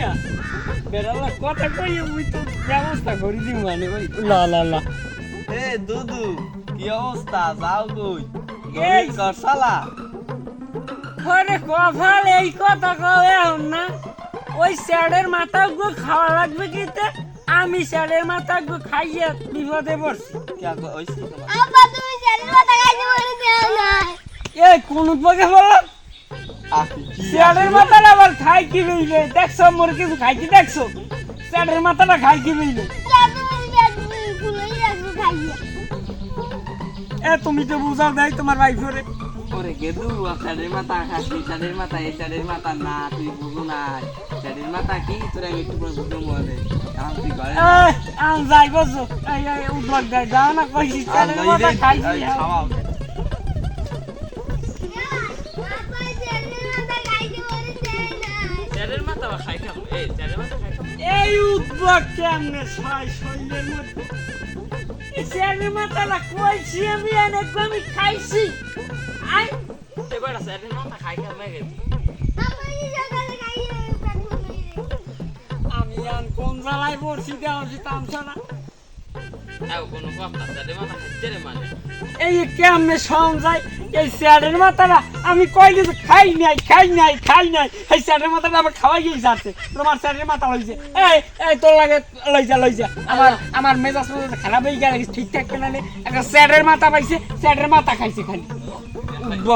মিয়া বেড়ালা কথা কই মুই তো ব্যবস্থা করে দিই মানে ভাই লা লা লা এ দুদু কি অবস্থা যাও কই এই করসালা আরে কফাল এই কথা কও এখন না ওই স্যারের মাথা গো খাওয়া লাগবে কিতে আমি স্যারের মাথা গো খাইয়ে বিপদে পড়ছি কি হইছে তোমার আব্বা তুমি জানি মাথা খাইতে বলে দেও না এই কোন বগে বললাম আপনি কি স্যারের মাথাটা আবার খাই কি বইলে দেখছো মোর কিছু খাই কি দেখছো স্যারের মাথাটা খাই কি বইলে তুমি ভুলেই রাখবো খাইয়ে এ তুমি তো বুঝাও দেয় তোমার ভাইফরে ওরে গেদু চাঁদের মাথা খাসি চাঁদের মাথা এই চাঁদের মাথা না তুই বুঝো না চাঁদের মাথা কি তোরা আমি একটু পরে বুঝবো মনে কারণ তুই ঘরে আন যাই বসো এই এই উঠবাক দেয় যাও না কইছি স্যারের মাথা খাইছি খাওয়াও আব্বা জানি মাথা খাইতে বলে দেও না চাঁদের মাথা খাই খাবো এই চাঁদের মাথা খাই খাবো এই উঠবাক কেমনে ছয় শৈলের মধ্যে এই স্যারের মাথাটা কইছি আমি আমি খাইছি আই এবার চাঁদের মাথা খাই খাবো আব্বা এই সকালে খাইয়ে আমি আন কোন জ্বালায় পড়ছি দেওয়া তামছা না আও কোনো কথা চাঁদের মাথা খাইতে রে মানে এই কেমনে সমঝাই এই স্যারের মাথাটা আমি কইলি তো খাই নাই এই স্যারের মাথাটা আবার খাওয়াই গিয়ে যাচ্ছে তোমার স্যারের মাথা লইছে এই এই তোর লাগে লইজা আমার মেজাজ খারাপ হয়ে গেল ঠিকঠাক কেনা নেই একটা স্যারের মাথা পাইছে স্যারের মাথা খাইছে খালি উঠব